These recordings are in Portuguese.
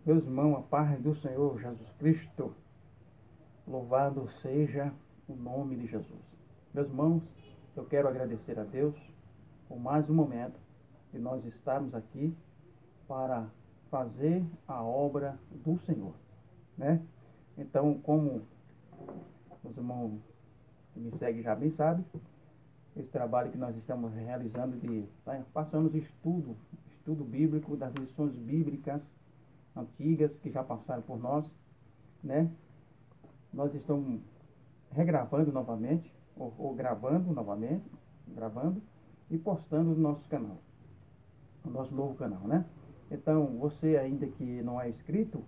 Meus irmãos, a paz do Senhor Jesus Cristo, louvado seja o nome de Jesus. Meus irmãos, eu quero agradecer a Deus por mais um momento de nós estarmos aqui para fazer a obra do Senhor, né? Então, como os irmãos que me seguem já bem sabem, esse trabalho que nós estamos realizando de passamos estudo bíblico das lições bíblicas antigas que já passaram por nós, né? Nós estamos regravando novamente, ou gravando novamente, gravando e postando no nosso canal, no nosso novo canal, né? Então, você ainda que não é inscrito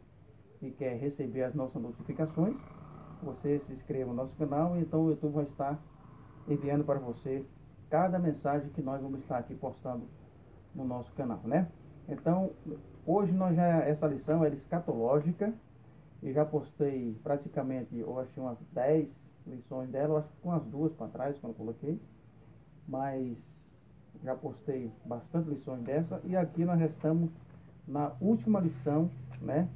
e quer receber as nossas notificações, você se inscreva no nosso canal, e então o YouTube vai estar enviando para você cada mensagem que nós vamos estar aqui postando no nosso canal, né? Então, hoje essa lição é escatológica, e já postei praticamente, eu acho, umas 10 lições dela, eu acho que com as duas para trás, quando eu coloquei, mas já postei bastante lições dessa, e aqui nós estamos na última lição, né,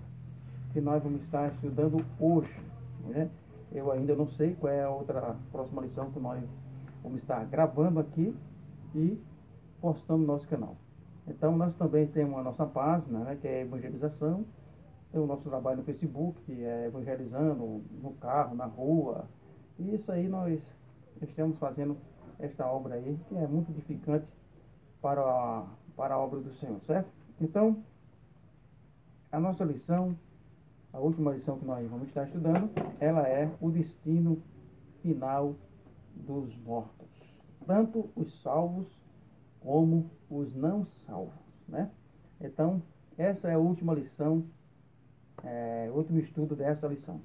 que nós vamos estar estudando hoje, né? Eu ainda não sei qual é a outra próxima lição que nós vamos estar gravando aqui e postando no nosso canal. Então, nós também temos a nossa página, né, que é evangelização. Tem o nosso trabalho no Facebook, que é evangelizando no carro, na rua. E isso aí nós estamos fazendo esta obra aí, que é muito edificante para a obra do Senhor, certo? Então, a nossa lição, a última lição que nós vamos estar estudando, ela é o destino final dos mortos. Tanto os salvos como os não salvos, né? Então, essa é a última lição, o último estudo dessa lição.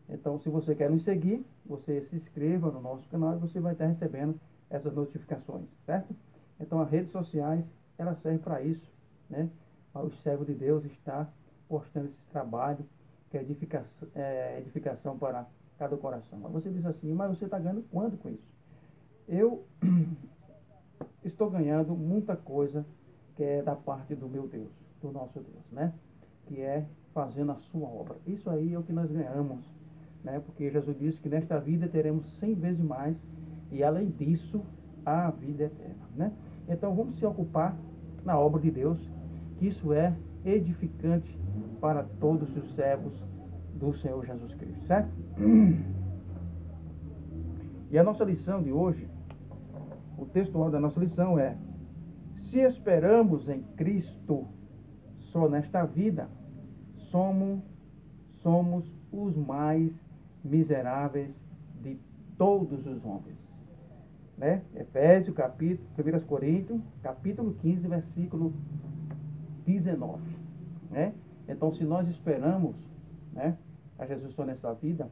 Então, se você quer nos seguir, você se inscreva no nosso canal e você vai estar recebendo essas notificações, certo? Então, as redes sociais, elas servem para isso, né? Para os servos de Deus estar postando esse trabalho, que é edificação para cada coração. Mas você diz assim, mas você está ganhando quanto com isso? Eu estou ganhando muita coisa que é da parte do meu Deus, do nosso Deus, né? Que é fazendo a sua obra. Isso aí é o que nós ganhamos, né? Porque Jesus disse que nesta vida teremos 100 vezes mais, e além disso, a vida eterna, né? Então vamos se ocupar na obra de Deus, que isso é edificante para todos os servos do Senhor Jesus Cristo, certo? E a nossa lição de hoje, o textual da nossa lição é: se esperamos em Cristo só nesta vida, somos os mais miseráveis de todos os homens, né? Efésios, 1 Coríntios, capítulo 15, versículo 19, né? Então, se nós esperamos, né, a Jesus só nesta vida,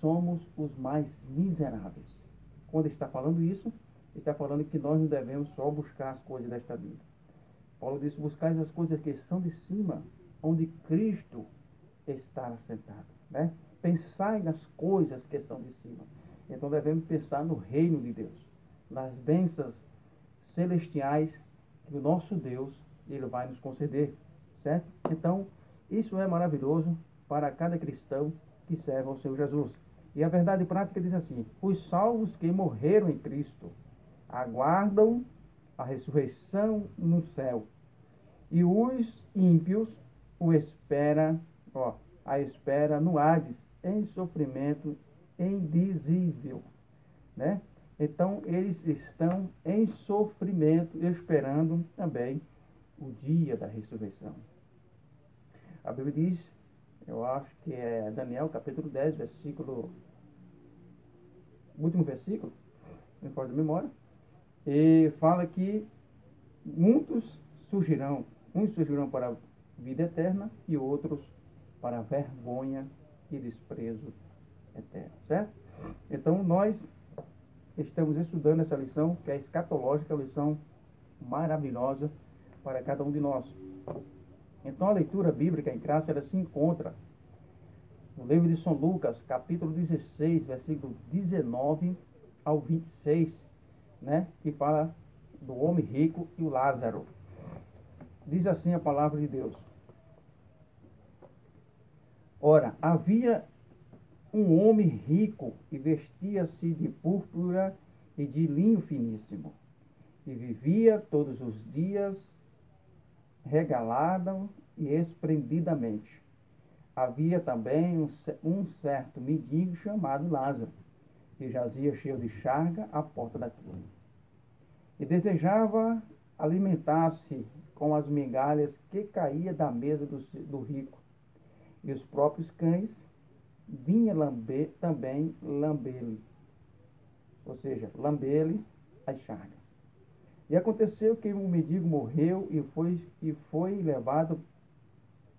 somos os mais miseráveis. Quando está falando isso, está falando que nós não devemos só buscar as coisas desta vida. Paulo disse: buscar as coisas que são de cima, onde Cristo está assentado, né? Pensai nas coisas que são de cima. Então devemos pensar no reino de Deus, nas bênçãos celestiais que o nosso Deus ele vai nos conceder, certo? Então, isso é maravilhoso para cada cristão que serve ao Senhor Jesus. E a verdade prática diz assim: os salvos que morreram em Cristo aguardam a ressurreição no céu, e os ímpios a espera no Hades, em sofrimento indizível, né? Então, eles estão em sofrimento, esperando também o dia da ressurreição. A Bíblia diz, eu acho que é Daniel, capítulo 10, versículo, último versículo, me recordo de memória, e fala que uns surgirão para a vida eterna e outros para a vergonha e desprezo eterno, certo? Então, nós estamos estudando essa lição, que é escatológica, lição maravilhosa para cada um de nós. Então, a leitura bíblica em classe, ela se encontra no livro de São Lucas, capítulo 16, versículo 19 ao 26, né? Que fala do homem rico e o Lázaro. Diz assim a palavra de Deus: Ora, havia um homem rico e vestia-se de púrpura e de linho finíssimo, e vivia todos os dias regalado e esplendidamente. Havia também um certo mendigo chamado Lázaro, que jazia cheio de chaga à porta da tumba, e desejava alimentar-se com as migalhas que caía da mesa do rico, e os próprios cães vinham também lamber-lhe, ou seja, lamber-lhe as chagas. E aconteceu que o mendigo morreu e foi levado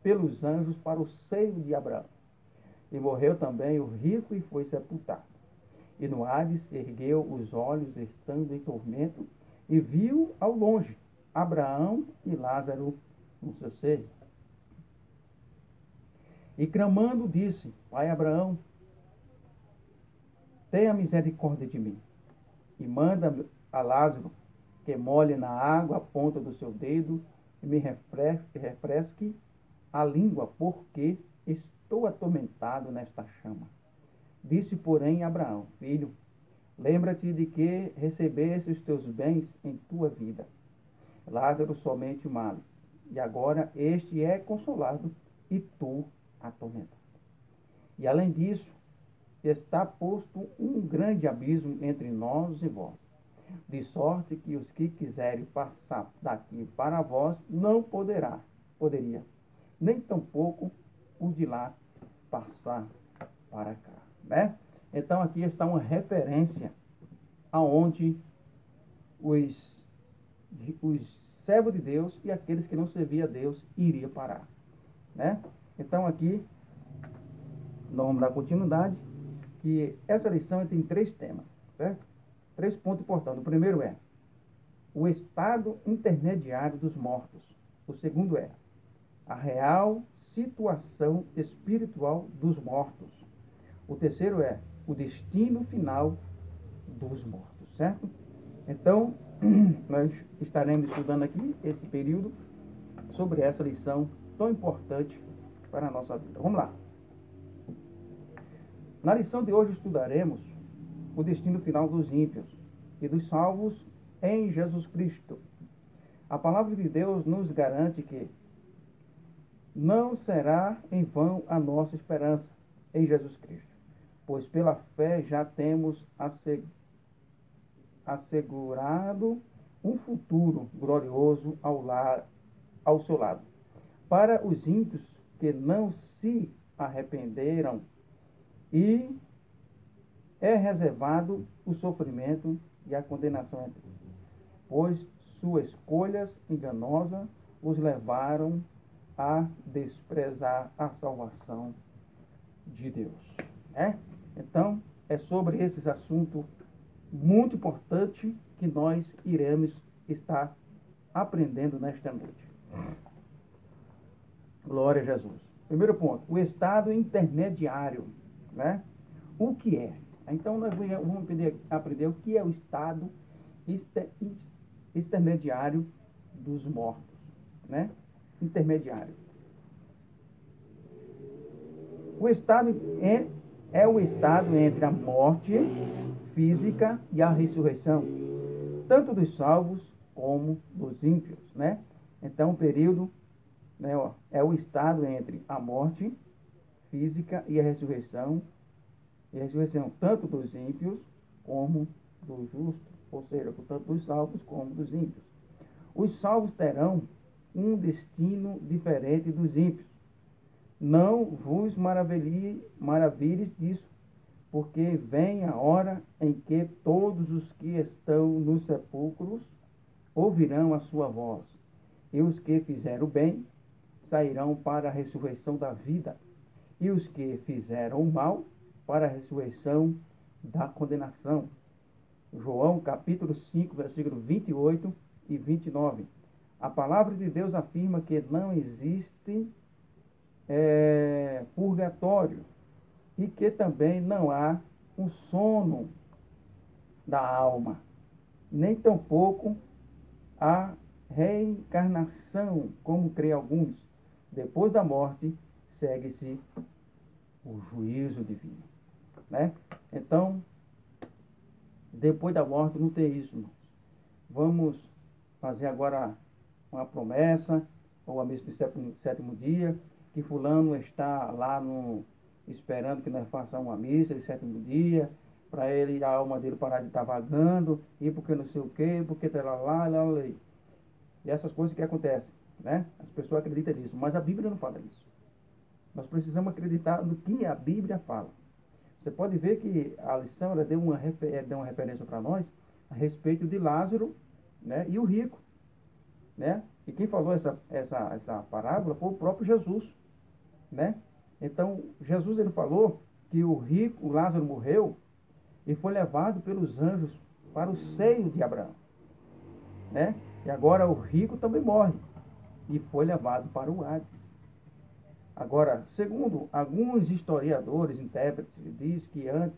pelos anjos para o seio de Abraão. E morreu também o rico e foi sepultado. E no Hades ergueu os olhos, estando em tormento, e viu ao longe Abraão e Lázaro no seu seio. E clamando disse: Pai Abraão, tenha misericórdia de mim, e manda a Lázaro que molhe na água a ponta do seu dedo e me refresque a língua, porque estou atormentado nesta chama. Disse, porém, Abraão: Filho, lembra-te de que recebeste os teus bens em tua vida, Lázaro somente males, e agora este é consolado e tu atormentado. E além disso, está posto um grande abismo entre nós e vós, de sorte que os que quiserem passar daqui para vós não poderia, nem tampouco os de lá passar para cá, né? Então aqui está uma referência aonde os servos de Deus e aqueles que não serviam a Deus iriam parar, né? Então aqui nós vamos dar continuidade, que essa lição tem 3 temas, certo? 3 pontos importantes. O primeiro é o estado intermediário dos mortos. O segundo é a real situação espiritual dos mortos. O terceiro é o destino final dos mortos, certo? Então, nós estaremos estudando aqui esse período sobre essa lição tão importante para a nossa vida. Vamos lá. Na lição de hoje estudaremos o destino final dos ímpios e dos salvos em Jesus Cristo. A palavra de Deus nos garante que não será em vão a nossa esperança em Jesus Cristo, pois pela fé já temos assegurado um futuro glorioso ao seu lado. Para os ímpios que não se arrependeram, e é reservado o sofrimento e a condenação eterna, pois suas escolhas enganosas os levaram a desprezar a salvação de Deus. Então, é sobre esses assuntos muito importantes que nós iremos estar aprendendo nesta noite. Glória a Jesus. Primeiro ponto, o estado intermediário, né? O que é? Então, nós vamos aprender o que é o estado intermediário dos mortos, né? Intermediário. O estado é o estado entre a morte física e a ressurreição, tanto dos salvos como dos ímpios, né? Então, o período, né, é o estado entre a morte física e a ressurreição, tanto dos ímpios como dos justos, ou seja, tanto dos salvos como dos ímpios. Os salvos terão um destino diferente dos ímpios. Não vos maravilhes disso, porque vem a hora em que todos os que estão nos sepulcros ouvirão a sua voz, e os que fizeram bem sairão para a ressurreição da vida, e os que fizeram o mal para a ressurreição da condenação. João capítulo 5, versículo 28 e 29. A palavra de Deus afirma que não existe purgatório e que também não há um sono da alma, nem tampouco a reencarnação, como creem alguns. Depois da morte, segue-se o juízo divino, né? Então, depois da morte não tem isso, irmãos. Vamos fazer agora uma promessa, ou a missa de sétimo dia, que fulano está lá esperando que nós façamos uma missa de sétimo dia, para ele, a alma dele parar de estar vagando, e porque não sei o quê, porque tá lá. E essas coisas que acontecem, né? As pessoas acreditam nisso, mas a Bíblia não fala isso. Nós precisamos acreditar no que a Bíblia fala. Você pode ver que a lição ela deu uma referência para nós a respeito de Lázaro, né, e o rico, né? E quem falou essa parábola foi o próprio Jesus, né? Então, Jesus ele falou que o Lázaro morreu e foi levado pelos anjos para o seio de Abraão, né? E agora o rico também morre e foi levado para o Hades. Agora, segundo alguns historiadores, intérpretes, diz que antes,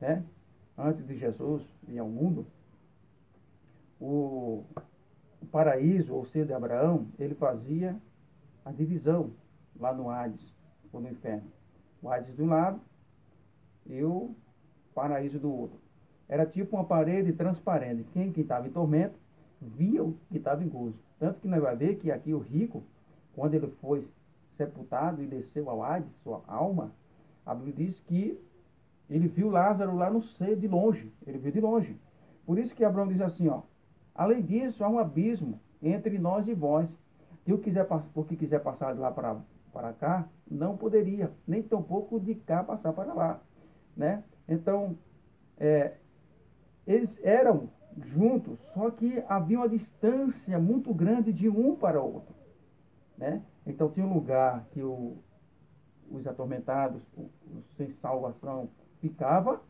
né, antes de Jesus vir ao mundo, o paraíso, ou seja, de Abraão, ele fazia a divisão lá no Hades, ou no inferno. O Hades de um lado e o paraíso do outro. Era tipo uma parede transparente. Quem estava em tormento via o que estava em gozo. Tanto que nós vamos ver que aqui o rico, quando ele foi sepultado e desceu ao Hades, sua alma, a Bíblia diz que ele viu Lázaro lá no seio de longe. Ele viu de longe. Por isso que Abraão diz assim, ó: além disso, há um abismo entre nós e vós, que o que quiser passar de lá para cá, não poderia, nem tampouco de cá passar para lá, né? Então, eles eram juntos, só que havia uma distância muito grande de um para o outro, né? Então, tinha um lugar que os atormentados, os sem salvação, ficava,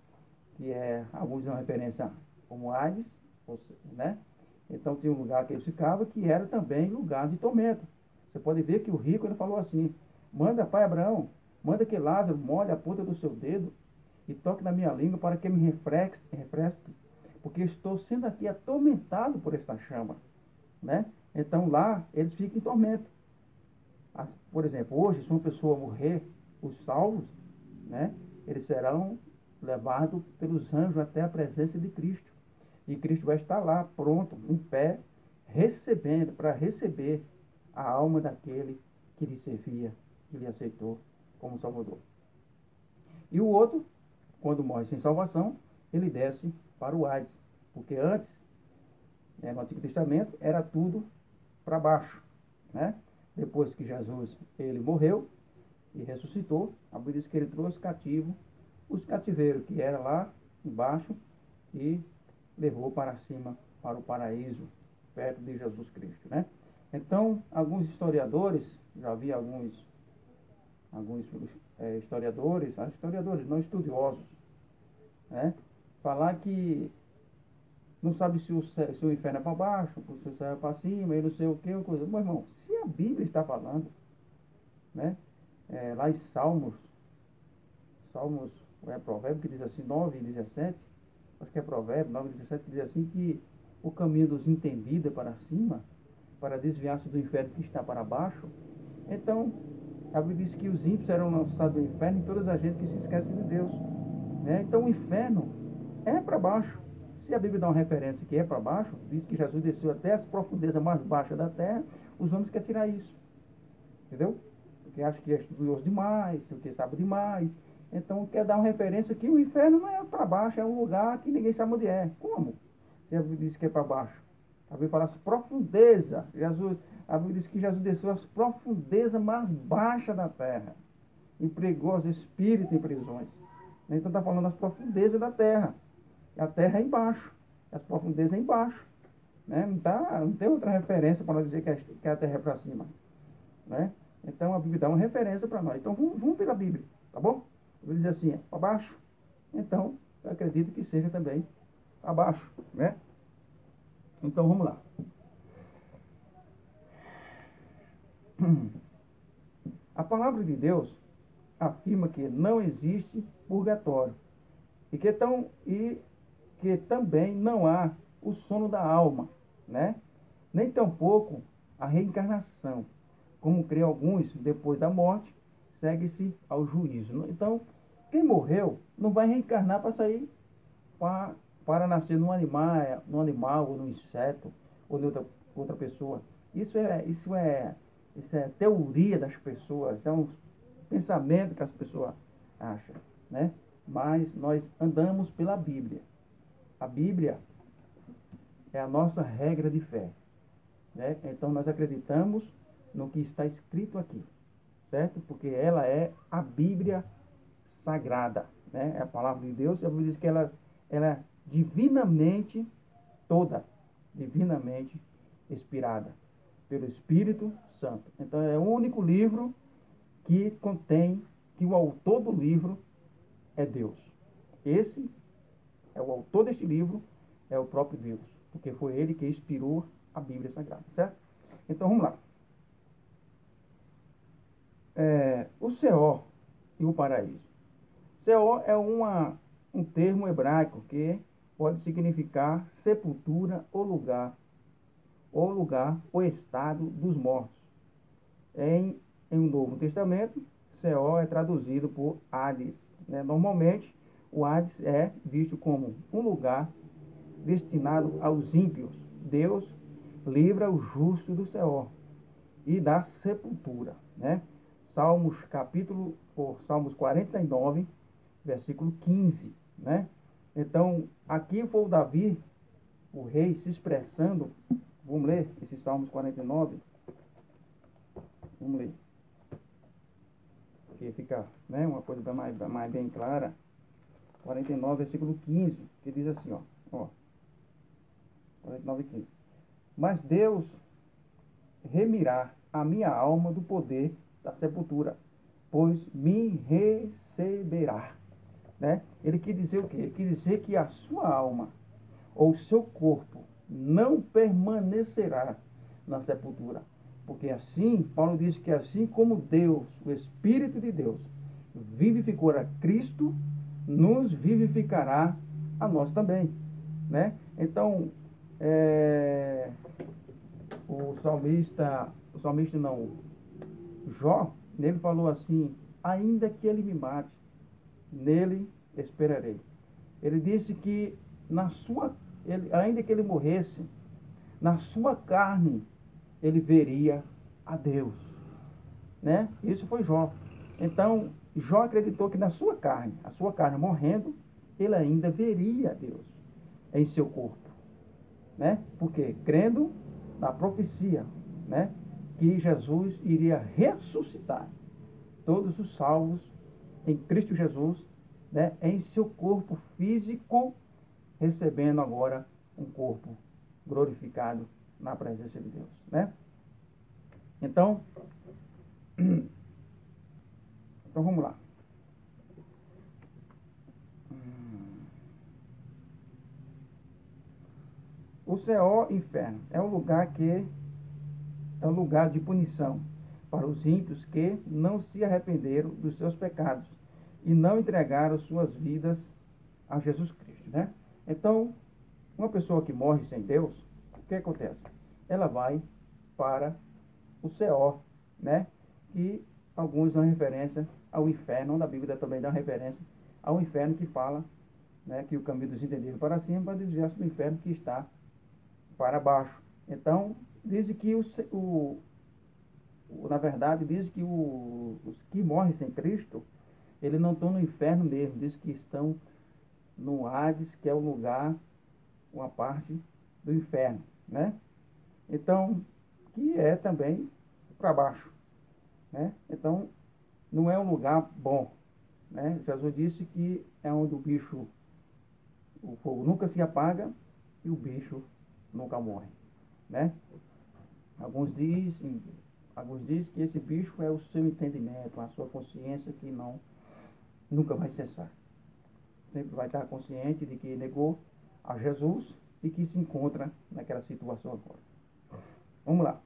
que alguns dão referência como Hades, né? Então tinha um lugar que eles ficavam que era também lugar de tormento. Você pode ver que o rico ele falou assim: manda, pai Abraão, manda que Lázaro molhe a ponta do seu dedo e toque na minha língua para que me refresque, porque estou sendo aqui atormentado por esta chama, né? Então lá eles ficam em tormento. Por exemplo, hoje, se uma pessoa morrer, os salvos, né, eles serão levados pelos anjos até a presença de Cristo. E Cristo vai estar lá, pronto, em pé, para receber a alma daquele que lhe servia, que lhe aceitou como Salvador. E o outro, quando morre sem salvação, ele desce para o Hades. Porque antes, né, no Antigo Testamento, era tudo para baixo, né? Depois que Jesus ele morreu e ressuscitou, a Bíblia diz que ele trouxe cativo os cativeiros, que era lá embaixo, e levou para cima, para o paraíso, perto de Jesus Cristo, né? Então, alguns historiadores, já vi alguns historiadores não estudiosos, né, falar que não sabe se o inferno é para baixo, se o céu é para cima, e não sei o que, coisa. Meu irmão, se a Bíblia está falando, né, lá em Salmos, Provérbio que diz assim, 9 e 17, acho que é Provérbio 9 e 17, que diz assim que o caminho dos entendidos é para cima, para desviar-se do inferno que está para baixo. Então, a Bíblia diz que os ímpios serão lançados no inferno e todas as gente que se esquecem de Deus, né? Então, o inferno é para baixo. Se a Bíblia dá uma referência que é para baixo, diz que Jesus desceu até as profundezas mais baixas da terra, os homens querem tirar isso. Entendeu? Porque acham que é estudioso demais, porque sabe demais. Então, quer dar uma referência que o inferno não é para baixo, é um lugar que ninguém sabe onde é. Como? Se a Bíblia diz que é para baixo. A Bíblia fala as profundezas. A Bíblia diz que Jesus desceu às profundezas mais baixas da terra e pregou aos espíritos em prisões. Então está falando das profundezas da terra. A terra é embaixo, as profundezas é embaixo, né? Não tem outra referência para nós dizer que a terra é para cima, né? Então a Bíblia dá uma referência para nós. Então vamos pela Bíblia, tá bom? Eu vou dizer assim, para baixo. Então eu acredito que seja também abaixo, né? Então vamos lá. A palavra de Deus afirma que não existe purgatório e que também não há o sono da alma, né? Nem tampouco a reencarnação, como creem alguns depois da morte, segue-se ao juízo. Então, quem morreu não vai reencarnar para sair para nascer num animal ou num inseto ou em outra pessoa. Isso é teoria das pessoas, é um pensamento que as pessoas acham, né? Mas nós andamos pela Bíblia. A Bíblia é a nossa regra de fé, né? Então nós acreditamos no que está escrito aqui, certo? Porque ela é a Bíblia sagrada, né? É a palavra de Deus. A Bíblia diz que ela é divinamente, toda divinamente inspirada pelo Espírito Santo. Então é o único livro que contém, que o autor do livro é Deus. Esse é o autor deste livro, é o próprio Deus, porque foi ele que inspirou a Bíblia Sagrada, certo? Então vamos lá. O Seol e o paraíso. Seol é um termo hebraico que pode significar sepultura ou lugar ou estado dos mortos. Em o Novo Testamento, Seol é traduzido por Hades, né? Normalmente, o Hades é visto como um lugar destinado aos ímpios. Deus livra o justo do Seol e da sepultura, né? Salmos 49, versículo 15, né? Então, aqui foi o Davi, o rei, se expressando. Vamos ler esse Salmos 49? Vamos ler. Porque fica, né, uma coisa mais bem clara. 49, versículo 15, que diz assim, ó. 49, 15. Mas Deus remirá a minha alma do poder da sepultura, pois me receberá. Né? Ele quis dizer o quê? Ele quis dizer que a sua alma ou o seu corpo não permanecerá na sepultura. Porque assim, Paulo diz que assim como Deus, o Espírito de Deus, vivificou a Cristo, nos vivificará a nós também. Né? Então, o salmista não, Jó, nele falou assim: ainda que ele me mate, nele esperarei. Ele disse que ainda que ele morresse, na sua carne ele veria a Deus, né? Isso foi Jó. Então Jó acreditou que na sua carne, a sua carne morrendo, ele ainda veria a Deus em seu corpo, né? Porque crendo na profecia, né, que Jesus iria ressuscitar todos os salvos em Cristo Jesus, né, em seu corpo físico, recebendo agora um corpo glorificado na presença de Deus, né? Então vamos lá. O Seol, inferno, é um lugar de punição para os ímpios que não se arrependeram dos seus pecados e não entregaram suas vidas a Jesus Cristo, né? Então, uma pessoa que morre sem Deus, o que acontece? Ela vai para o Seol, né? E alguns dão referência ao inferno, onde a Bíblia também dá referência ao inferno, que fala, né, que o caminho dos entendidos para cima, para desviar-se do inferno que está para baixo. Então, diz que na verdade, diz que os que morrem sem Cristo, eles não estão no inferno mesmo, diz que estão no Hades, que é o lugar, uma parte do inferno, né? Então, que é também para baixo, né? Então, não é um lugar bom, né? Jesus disse que é onde o fogo nunca se apaga e o bicho nunca morre, né? Alguns dizem que esse bicho é o seu entendimento, a sua consciência que nunca vai cessar. Sempre vai estar consciente de que negou a Jesus e que se encontra naquela situação agora. Vamos lá.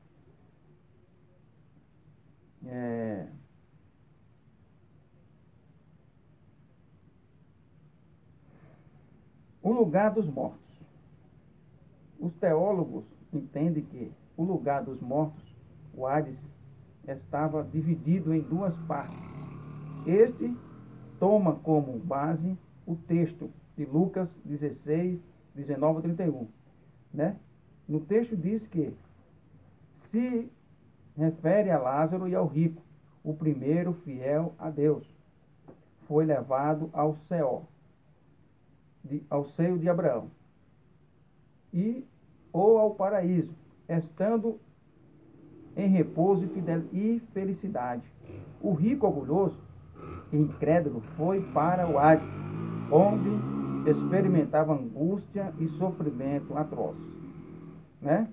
O lugar dos mortos. Os teólogos entendem que o lugar dos mortos, o Hades, estava dividido em duas partes. Este toma como base o texto de Lucas 16, 19 a 31, né? No texto diz que se refere a Lázaro e ao rico, o primeiro fiel a Deus, foi levado ao céu, ao seio de Abraão, ou ao paraíso, estando em repouso e felicidade. O rico orgulhoso e incrédulo foi para o Hades, onde experimentava angústia e sofrimento atroz, né?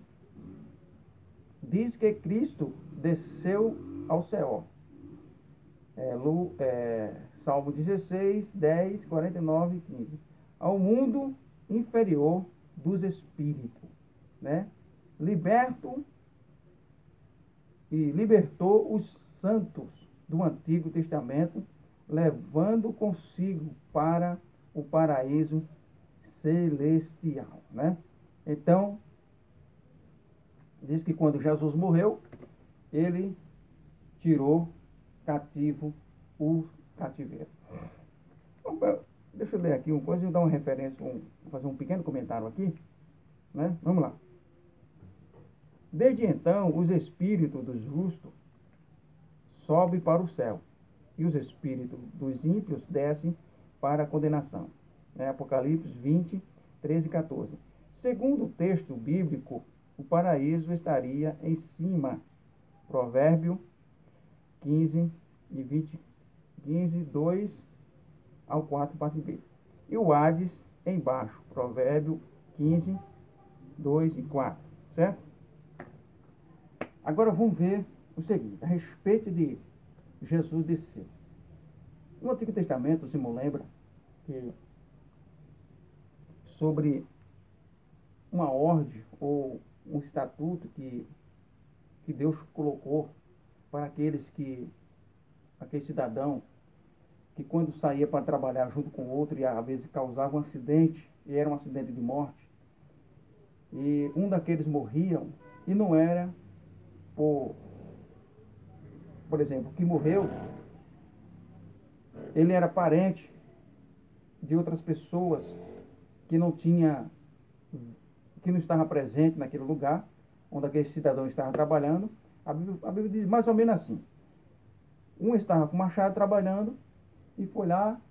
Diz que Cristo desceu ao céu. Salmo 16, 10, 49 e 15. Ao mundo inferior dos espíritos, né? Libertou os santos do Antigo Testamento, levando consigo para o paraíso celestial, né? Então, diz que quando Jesus morreu, ele tirou cativo o cativeiro. Deixa eu ler aqui uma coisa e dar uma referência, vou fazer um pequeno comentário aqui, né? Vamos lá. Desde então, os espíritos dos justos sobem para o céu, e os espíritos dos ímpios descem para a condenação. Apocalipse 20, 13 e 14. Segundo o texto bíblico, o paraíso estaria em cima. Provérbio 15 e 20, 15, 2 ao 4, parte B. E o Hades embaixo. Provérbio 15, 2 e 4. Certo? Agora vamos ver o seguinte, a respeito de Jesus descer. No Antigo Testamento, o Simão lembra que sobre uma ordem ou um estatuto que Deus colocou para aquele cidadão que quando saía para trabalhar junto com outro e às vezes causava um acidente, e era um acidente de morte, e um daqueles morriam, e não era por exemplo, que morreu, ele era parente de outras pessoas que não estava presente naquele lugar onde aquele cidadão estava trabalhando. A Bíblia diz mais ou menos assim: um estava com o machado trabalhando e foi lá,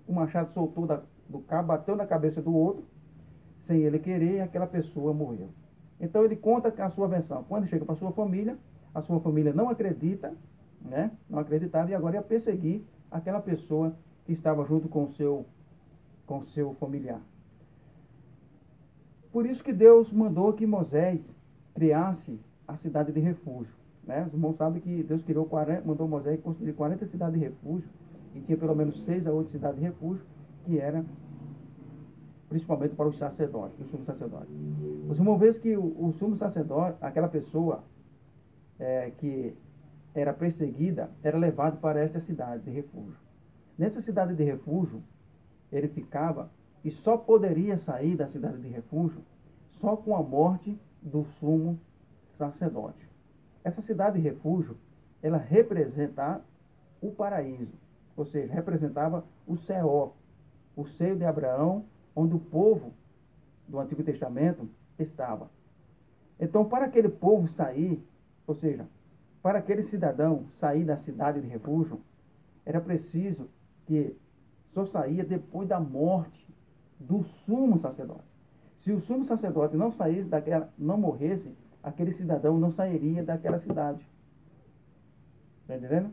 o machado soltou do cabo, bateu na cabeça do outro, sem ele querer, e aquela pessoa morreu. Então ele conta a sua versão. Quando chega para a sua família não acredita, né? Não acreditava, e agora ia perseguir aquela pessoa que estava junto com o seu familiar. Por isso que Deus mandou que Moisés criasse a cidade de refúgio, né? Os irmãos sabem que Deus mandou Moisés construir 40 cidades de refúgio, e tinha pelo menos 6 a 8 cidades de refúgio, que era principalmente para os sacerdotes, os sumos sacerdotes. Os irmãos veem que o sumo sacerdote, aquela pessoa que era perseguida, era levado para esta cidade de refúgio. Nessa cidade de refúgio, ele ficava e só poderia sair da cidade de refúgio só com a morte do sumo sacerdote. Essa cidade de refúgio, ela representava o paraíso, ou seja, representava o céu, o seio de Abraão, onde o povo do Antigo Testamento estava. Então, para aquele povo sair, ou seja, para aquele cidadão sair da cidade de refúgio, era preciso que só saía depois da morte do sumo sacerdote. Se o sumo sacerdote não saísse não morresse, aquele cidadão não sairia daquela cidade. Está entendendo?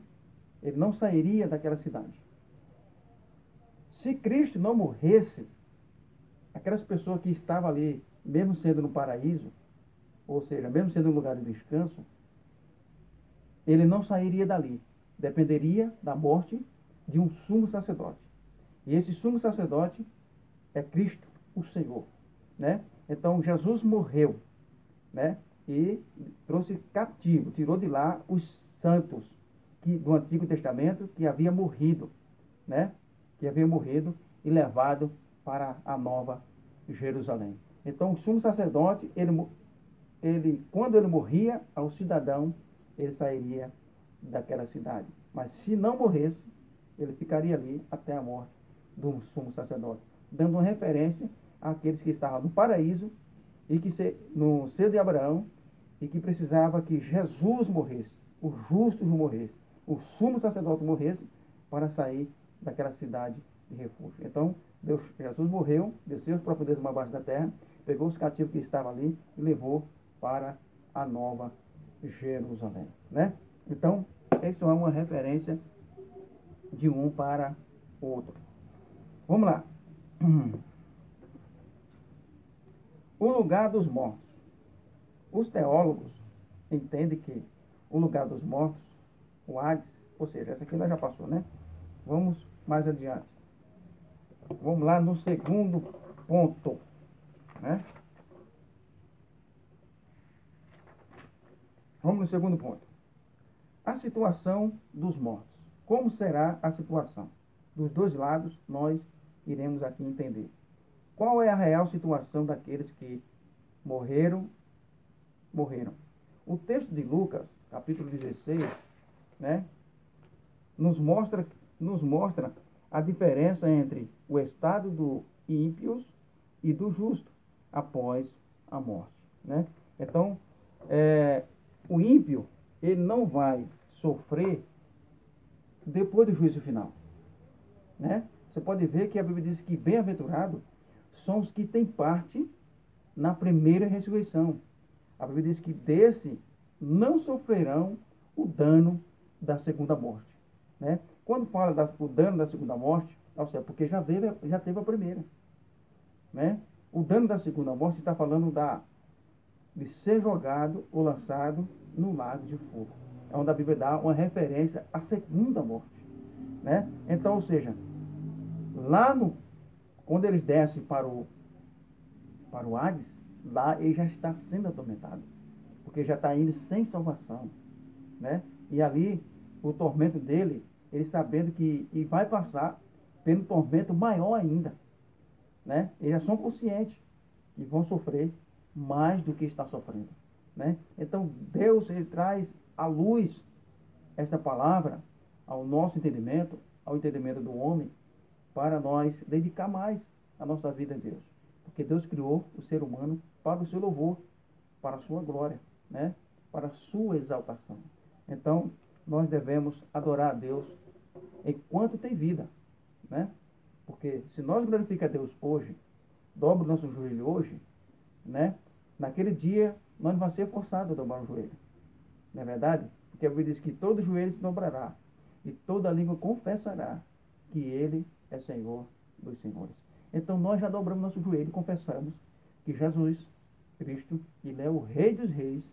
Ele não sairia daquela cidade. Se Cristo não morresse, aquelas pessoas que estavam ali, mesmo sendo no paraíso, ou seja, mesmo sendo um lugar de descanso, ele não sairia dali. Dependeria da morte de um sumo sacerdote. E esse sumo sacerdote é Cristo, o Senhor, né? Então, Jesus morreu, né? E trouxe cativo, tirou de lá os santos do Antigo Testamento que haviam morrido, né? Que haviam morrido e levado para a Nova Jerusalém. Então, o sumo sacerdote, quando ele morria, ao cidadão, ele sairia daquela cidade. Mas se não morresse, Ele ficaria ali até a morte do sumo sacerdote, dando uma referência àqueles que estavam no paraíso e que no seio de Abraão, e que precisava que Jesus morresse, o justo morresse, o sumo sacerdote morresse para sair daquela cidade de refúgio. Então, Jesus morreu, desceu as profundezas mais baixas da terra, pegou os cativos que estavam ali e levou para a nova Jerusalém, né? Então, isso é uma referência de um para o outro. Vamos lá. O lugar dos mortos. Os teólogos entendem que o lugar dos mortos, o Hades, ou seja, essa aqui nós já passou, né? Vamos mais adiante. Vamos lá no segundo ponto, né? Vamos no segundo ponto. A situação dos mortos. Como será a situação? Dos dois lados, nós iremos aqui entender. Qual é a real situação daqueles que morreram? O texto de Lucas, capítulo 16, né, nos mostra a diferença entre o estado do ímpios e do justo após a morte, né? Então, o ímpio, ele não vai sofrer depois do juízo final, né? Você pode ver que a Bíblia diz que bem-aventurado são os que têm parte na primeira ressurreição. A Bíblia diz que desse não sofrerão o dano da segunda morte, né? Quando fala do dano da segunda morte, porque já teve a primeira, né? O dano da segunda morte está falando de ser jogado ou lançado no lago de fogo. É onde a Bíblia dá uma referência à segunda morte, né? Então, ou seja, quando eles descem para o Hades, lá ele já está sendo atormentado, porque já está indo sem salvação, né? E ali, o tormento dele, ele sabendo que vai passar pelo tormento maior ainda, né? Eles já são conscientes que vão sofrer mais do que está sofrendo, né? Então, Deus, ele traz à luz esta palavra ao nosso entendimento, ao entendimento do homem, para nós dedicar mais a nossa vida a Deus. Porque Deus criou o ser humano para o seu louvor, para a sua glória, né? Para a sua exaltação. Então, nós devemos adorar a Deus enquanto tem vida, né? Porque se nós glorificamos a Deus hoje, dobra o nosso joelho hoje, né? Naquele dia, nós não vamos ser forçados a dobrar o joelho. Não é verdade? Porque a Bíblia diz que todo joelho se dobrará e toda língua confessará que Ele é Senhor dos senhores. Então, nós já dobramos nosso joelho e confessamos que Jesus Cristo, Ele é o Rei dos reis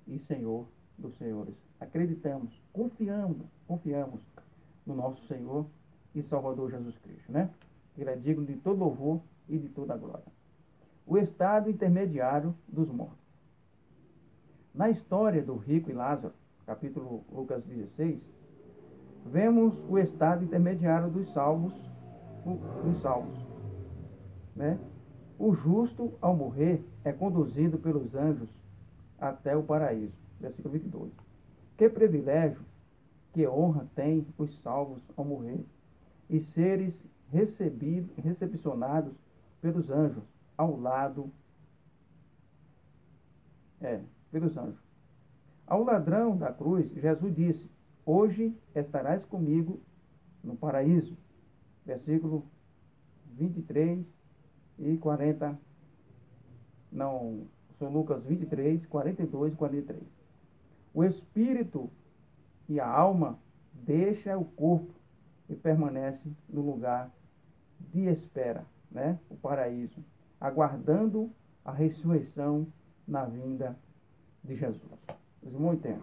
e Senhor dos senhores. Acreditamos, confiamos no nosso Senhor e Salvador Jesus Cristo, né? Ele é digno de todo louvor e de toda glória. O estado intermediário dos mortos. Na história do rico e Lázaro, capítulo Lucas 16, vemos o estado intermediário dos salvos, né? O justo, ao morrer, é conduzido pelos anjos até o paraíso. Versículo 22. Que privilégio, que honra tem os salvos ao morrer e seres recepcionados pelos anjos ao lado, pelos anjos. Ao ladrão da cruz, Jesus disse: hoje estarás comigo no paraíso. Versículo 23 e 40. Não, são Lucas 23, 42 e 43. O espírito e a alma deixa o corpo e permanece no lugar de espera, né? O paraíso, aguardando a ressurreição na vinda de Jesus. Os irmãos entendem?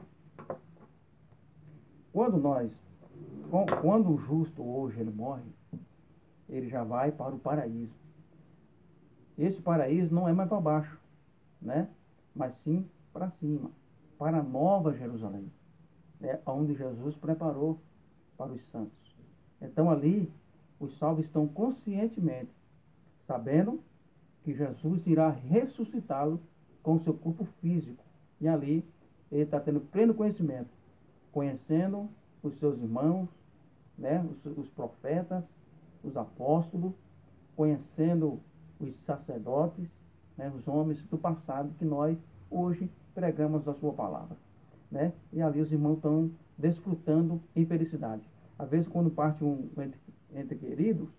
Quando o justo hoje ele morre, ele já vai para o paraíso. Esse paraíso não é mais para baixo, né? Mas sim para cima, para a nova Jerusalém, né? Onde Jesus preparou para os santos. Então ali, os salvos estão conscientemente sabendo que Jesus irá ressuscitá-lo com o seu corpo físico. E ali, ele está tendo pleno conhecimento, conhecendo os seus irmãos, né, os profetas, os apóstolos, conhecendo os sacerdotes, né, os homens do passado que nós hoje pregamos a sua palavra, né? E ali os irmãos estão desfrutando em felicidade. Às vezes, quando parte entre queridos,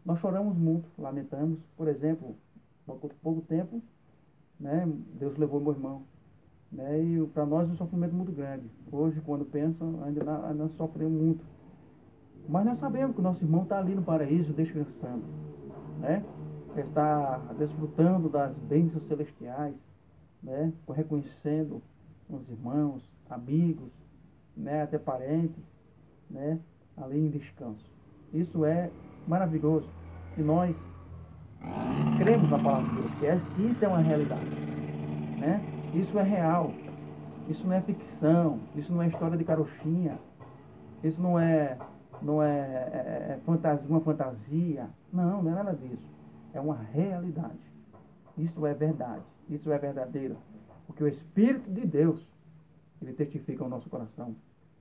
nós choramos muito, lamentamos. Por exemplo, há pouco tempo, né, Deus levou meu irmão, né, e para nós é um sofrimento muito grande. Hoje, quando pensam, ainda sofremos muito. Mas nós sabemos que o nosso irmão está ali no paraíso descansando, né? Está desfrutando das bênçãos celestiais, né? Reconhecendo os irmãos, amigos, né? Até parentes, né? Ali em descanso. Isso é maravilhoso. E nós cremos na palavra de Deus, que isso é uma realidade, né? Isso é real. Isso não é ficção. Isso não é história de carochinha. Isso não é fantasia, uma fantasia. Não, não é nada disso. É uma realidade. Isso é verdade. Isso é verdadeiro. Porque o Espírito de Deus, ele testifica ao nosso coração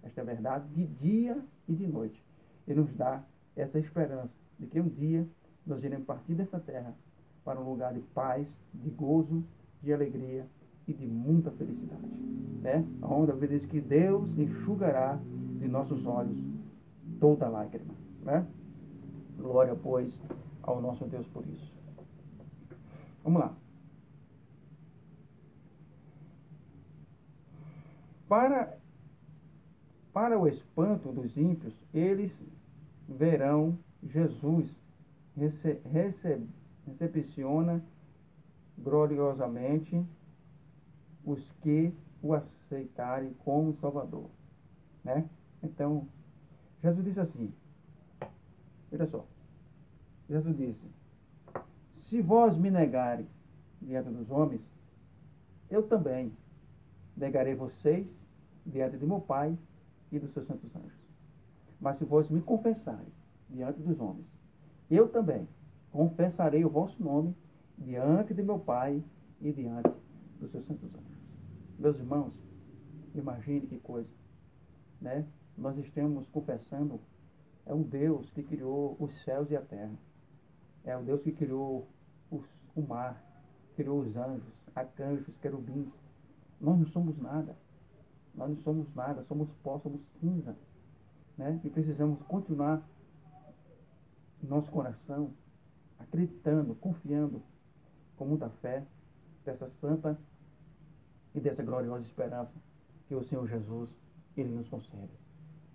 esta verdade de dia e de noite. Ele nos dá essa esperança de que um dia nós iremos partir dessa terra para um lugar de paz, de gozo, de alegria e de muita felicidade, né? Onde a Bíblia diz que Deus enxugará de nossos olhos toda lágrima, né? Glória, pois, ao nosso Deus por isso. Vamos lá. Para o espanto dos ímpios, eles verão Jesus recepciona gloriosamente os que o aceitarem como Salvador, né? Então, Jesus disse assim, olha só, Jesus disse, se vós me negarem diante dos homens, eu também negarei vocês diante de meu Pai e dos seus santos anjos. Mas se vós me confessarem diante dos homens, eu também confessarei o vosso nome diante de meu Pai e diante dos seus santos anjos. Meus irmãos, imagine que coisa, né? Nós estamos confessando, é um Deus que criou os céus e a terra. É um Deus que criou o mar, criou os anjos, arcanjos, querubins. Nós não somos nada. Nós não somos nada, somos pó, somos cinza, né? E precisamos continuar nosso coração acreditando, confiando com muita fé dessa santa e dessa gloriosa esperança que o Senhor Jesus ele nos concede,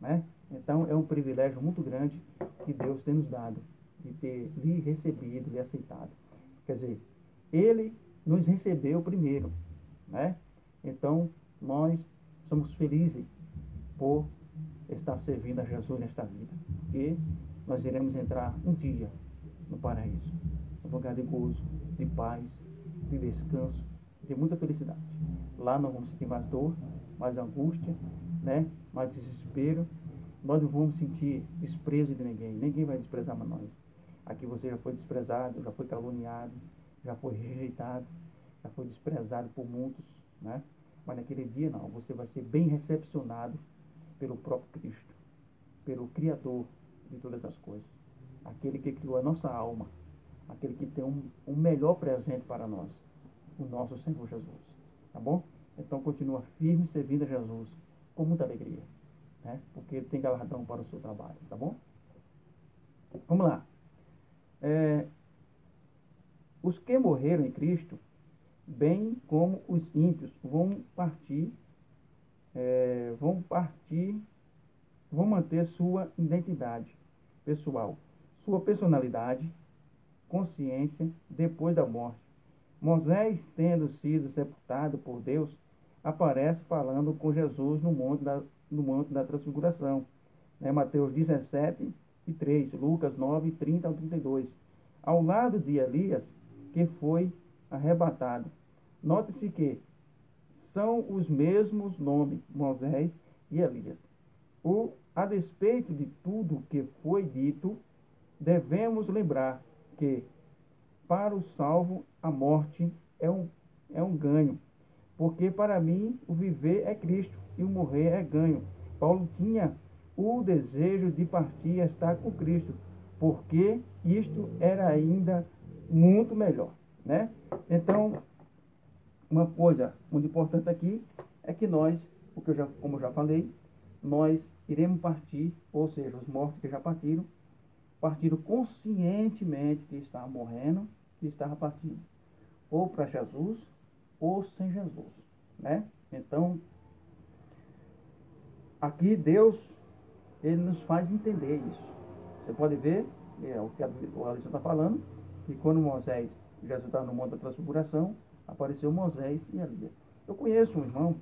né? Então é um privilégio muito grande que Deus tem nos dado de ter lhe recebido e aceitado. Quer dizer, ele nos recebeu primeiro, né? Então nós somos felizes por estar servindo a Jesus nesta vida, porque nós iremos entrar um dia no paraíso, um lugar de gozo, de paz, de descanso, de muita felicidade. Lá não vamos sentir mais dor, mais angústia, né? Mais desespero. Nós não vamos sentir desprezo de ninguém. Ninguém vai desprezar nós. Aqui você já foi desprezado, já foi caluniado, já foi rejeitado, já foi desprezado por muitos, né? Mas naquele dia não, você vai ser bem recepcionado pelo próprio Cristo, pelo Criador de todas as coisas, aquele que criou a nossa alma, aquele que tem um melhor presente para nós, o nosso Senhor Jesus, tá bom? Então continua firme servindo a Jesus com muita alegria, né? Porque ele tem galardão para o seu trabalho, tá bom? Vamos lá. Os que morreram em Cristo, bem como os ímpios, vão manter sua identidade pessoal, sua personalidade, consciência depois da morte. Moisés, tendo sido sepultado por Deus, aparece falando com Jesus no monte da transfiguração, né? Mateus 17 e 3, Lucas 9, 30 ao 32, ao lado de Elias, que foi arrebatado. Note-se que são os mesmos nomes, Moisés e Elias. A despeito de tudo que foi dito, devemos lembrar que, para o salvo, a morte é um ganho, porque para mim o viver é Cristo e o morrer é ganho. Paulo tinha o desejo de partir e estar com Cristo, porque isto era ainda muito melhor, né? Então, uma coisa muito importante aqui é que nós, como eu já falei, nós iremos partir, ou seja, os mortos que já partiram conscientemente que estavam morrendo, que estavam partindo, ou para Jesus, ou sem Jesus, né? Então, aqui Deus, ele nos faz entender isso. Você pode ver, o que a Alissa está falando, que quando Moisés, Jesus estava no Monte da Transfiguração, apareceu Moisés e Elias. Eu conheço um irmão,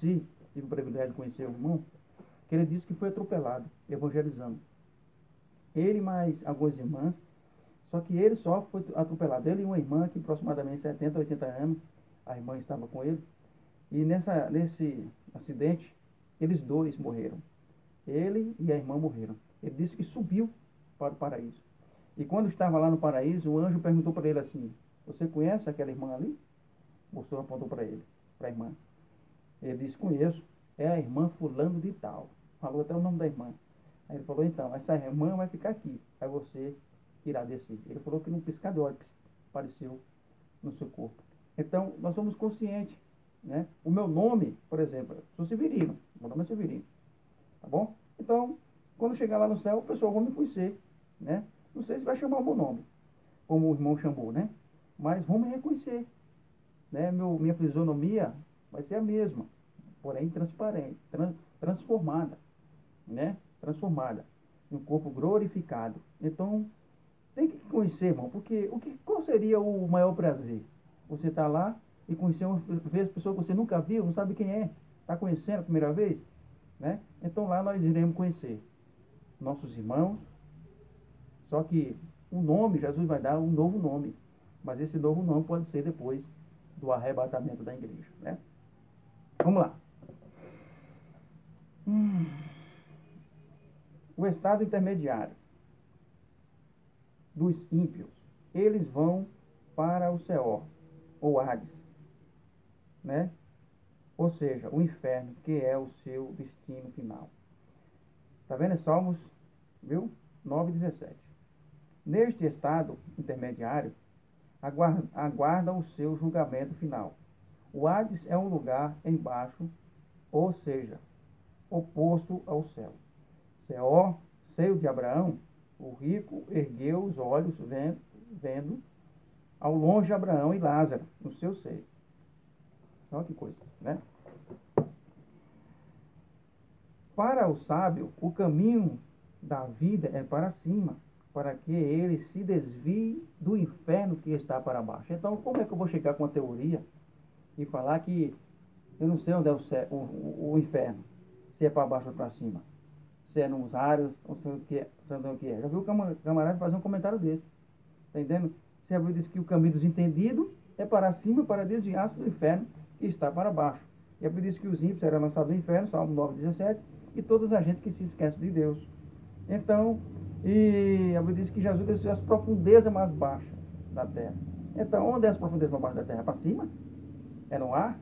tive o privilégio de conhecer um irmão, que ele disse que foi atropelado, evangelizando. Ele mais algumas irmãs, só que ele só foi atropelado. Ele e uma irmã, que aproximadamente 70, 80 anos, a irmã estava com ele, e nesse acidente, eles dois morreram. Ele e a irmã morreram. Ele disse que subiu para o paraíso. E quando estava lá no paraíso, o anjo perguntou para ele assim: você conhece aquela irmã ali? O pastor apontou para ele, para a irmã. Ele disse: conheço. É a irmã fulano de tal. Falou até o nome da irmã. Aí ele falou: então, essa irmã vai ficar aqui. Aí você irá descer. Ele falou que num piscar de olhos apareceu no seu corpo. Então, nós somos conscientes, né? O meu nome, por exemplo, sou Severino. Meu nome é Severino. Tá bom? Então, quando chegar lá no céu, o pessoal vai me conhecer, né? Não sei se vai chamar o meu nome, como o irmão chamou, né? Mas vão me reconhecer, né? Minha fisionomia vai ser a mesma, porém transparente, transformada, né? Transformada em um corpo glorificado. Então, tem que conhecer, irmão, porque qual seria o maior prazer? Você tá lá e conhecer ver as pessoas que você nunca viu, não sabe quem é, está conhecendo a primeira vez, né? Então lá nós iremos conhecer nossos irmãos, só que o nome, Jesus vai dar um novo nome, mas esse novo nome pode ser depois do arrebatamento da igreja, né? Vamos lá. O estado intermediário dos ímpios, eles vão para o Seol, ou Hades, né? Ou seja, o inferno, que é o seu destino final. Está vendo? Salmos, viu? 9:17. Neste estado intermediário, aguarda o seu julgamento final. O Hades é um lugar embaixo, ou seja, oposto ao céu. Seol, seio de Abraão, o rico ergueu os olhos vendo ao longe Abraão e Lázaro no seu seio. Olha que coisa, né? Para o sábio, o caminho da vida é para cima, para que ele se desvie do inferno que está para baixo. Então, como é que eu vou chegar com a teoria e falar que eu não sei onde é o inferno, se é para baixo ou para cima, se é nos ares, ou sei o que é, sabe o que é. Já viu o camarada fazer um comentário desse, tá entendendo? Se a Bíblia diz que o caminho dos entendidos é para cima, para desviar-se do inferno que está para baixo. E a Bíblia diz que os ímpios serão lançados no inferno, Salmo 9:17, e toda a gente que se esquece de Deus. Então, e a Bíblia diz que Jesus desceu às profundezas mais baixas da terra. Então, onde é as profundezas mais baixas da terra? Para cima? É no ar?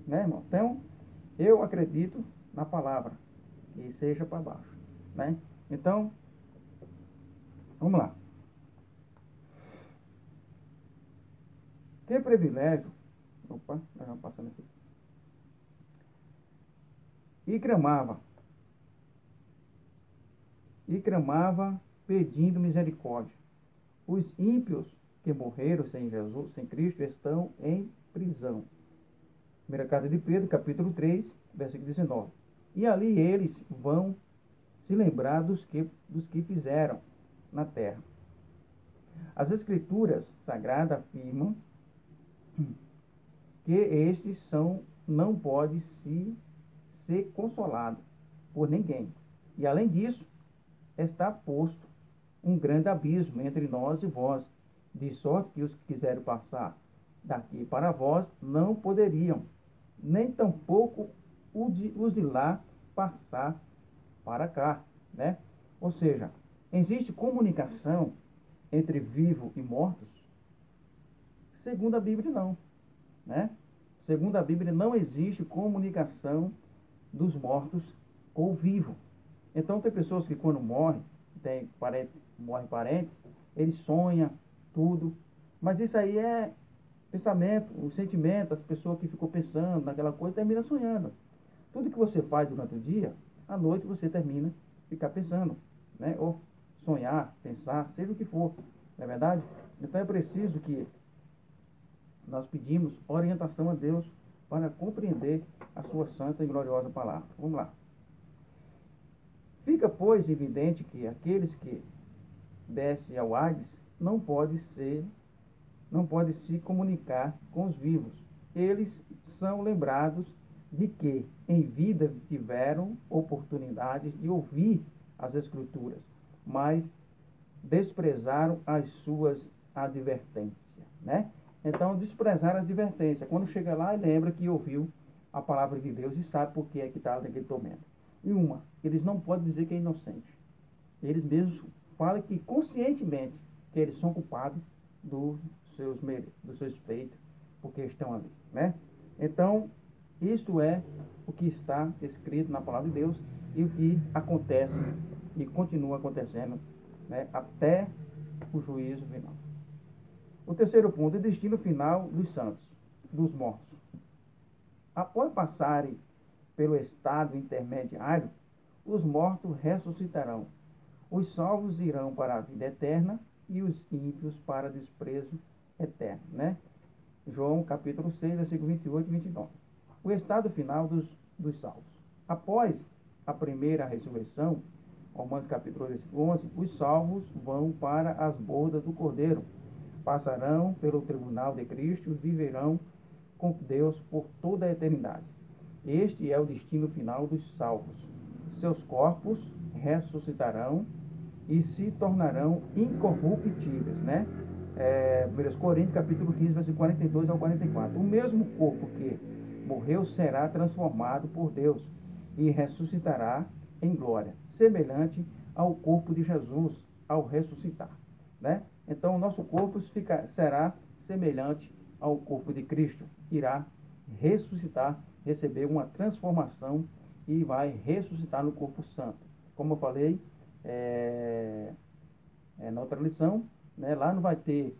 Né, irmão? Então, eu acredito na palavra, que seja para baixo, né? Então, vamos lá. Que privilégio. Opa, nós vamos passando aqui. E clamava pedindo misericórdia. Os ímpios que morreram sem Jesus, sem Cristo, estão em prisão. Primeira carta de Pedro, capítulo 3, versículo 19. E ali eles vão se lembrar dos que fizeram na terra. As Escrituras Sagradas afirmam que estes não pode ser consolado por ninguém. E além disso, está posto um grande abismo entre nós e vós, de sorte que os que quiserem passar daqui para vós não poderiam, nem tampouco os de lá passar para cá, né? Ou seja, existe comunicação entre vivos e mortos? Segundo a Bíblia, não, né? Segundo a Bíblia, não existe comunicação dos mortos com o vivo. Então tem pessoas que quando morrem, morrem parentes, eles sonham tudo, mas isso aí é pensamento, o sentimento, as pessoas que ficou pensando naquela coisa, termina sonhando. Tudo que você faz durante o dia, à noite você termina ficar pensando, né? Ou sonhar, pensar, seja o que for, não é verdade? Então é preciso que nós pedimos orientação a Deus para compreender a sua santa e gloriosa palavra. Vamos lá. Fica, pois, evidente que aqueles que descem ao Hades não podem se comunicar com os vivos. Eles são lembrados de que em vida tiveram oportunidades de ouvir as Escrituras, mas desprezaram as suas advertências, né? Então, desprezar a advertência. Quando chega lá, lembra que ouviu a palavra de Deus e sabe por que é que está naquele tormento. E eles não podem dizer que é inocente. Eles mesmos falam que conscientemente que eles são culpados dos seus feitos, porque estão ali, né? Então, isto é o que está escrito na palavra de Deus e o que acontece e continua acontecendo, né, até o juízo final. O terceiro ponto, o destino final dos santos, dos mortos. Após passarem pelo estado intermediário, os mortos ressuscitarão. Os salvos irão para a vida eterna e os ímpios para desprezo eterno, né? João capítulo 6, versículo 28 e 29. O estado final dos salvos. Após a primeira ressurreição, Romanos capítulo 8, versículo 11, os salvos vão para as bodas do Cordeiro, passarão pelo tribunal de Cristo e viverão com Deus por toda a eternidade. Este é o destino final dos salvos. Seus corpos ressuscitarão e se tornarão incorruptíveis, né? 1 Coríntios capítulo 15, versículo 42 ao 44. O mesmo corpo que morreu será transformado por Deus e ressuscitará em glória, semelhante ao corpo de Jesus ao ressuscitar, né? Então o nosso corpo será semelhante ao corpo de Cristo, irá ressuscitar, receber uma transformação e vai ressuscitar no corpo santo. Como eu falei na outra lição, né, lá não vai ter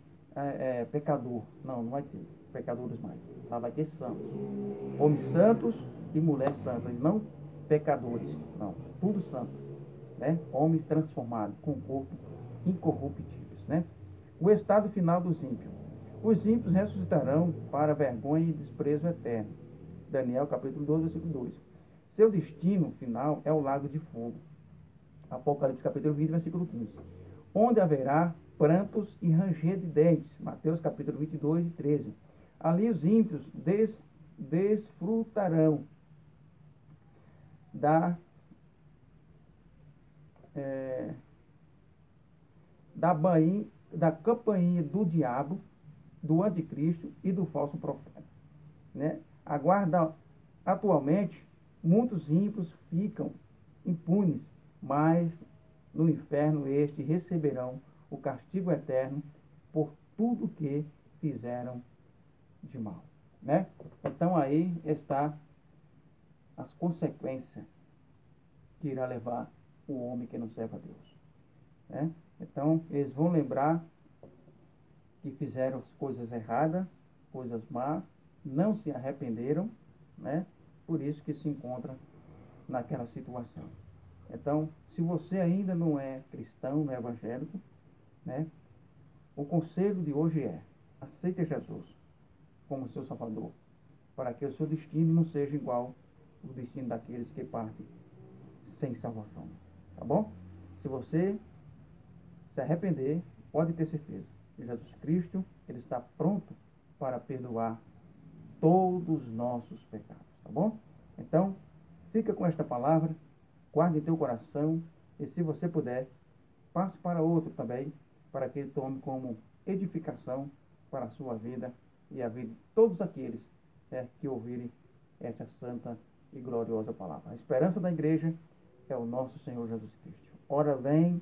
pecador, não vai ter pecadores mais, lá vai ter santos, homens santos e mulheres santas, não pecadores, não, tudo santo, né? Homens transformados com corpo incorruptíveis, né? O estado final dos ímpios. Os ímpios ressuscitarão para vergonha e desprezo eterno. Daniel capítulo 12, versículo 2. Seu destino final é o lago de fogo. Apocalipse capítulo 20, versículo 15. Onde haverá prantos e ranger de dentes. Mateus capítulo 22 e 13. Ali os ímpios desfrutarão da campainha do diabo, do anticristo e do falso profeta, né? Atualmente, muitos ímpios ficam impunes, mas no inferno estes receberão o castigo eterno por tudo que fizeram de mal, né? Então aí está as consequências que irá levar o homem que não serve a Deus, né? Então eles vão lembrar que fizeram as coisas erradas, coisas más, não se arrependeram, né? Por isso que se encontra naquela situação. Então, se você ainda não é cristão, não é evangélico, né? O conselho de hoje é: aceite Jesus como seu Salvador, para que o seu destino não seja igual ao destino daqueles que partem sem salvação, tá bom? Se você se arrepender, pode ter certeza que Jesus Cristo, ele está pronto para perdoar todos os nossos pecados, tá bom? Então, fica com esta palavra, guarde em teu coração e, se você puder, passe para outro também, para que ele tome como edificação para a sua vida e a vida de todos aqueles que ouvirem esta santa e gloriosa palavra. A esperança da igreja é o nosso Senhor Jesus Cristo. Ora vem,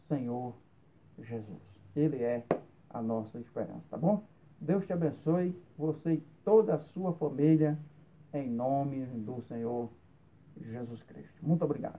Senhor Jesus. Ele é a nossa esperança, tá bom? Deus te abençoe, você e toda a sua família, em nome do Senhor Jesus Cristo. Muito obrigado.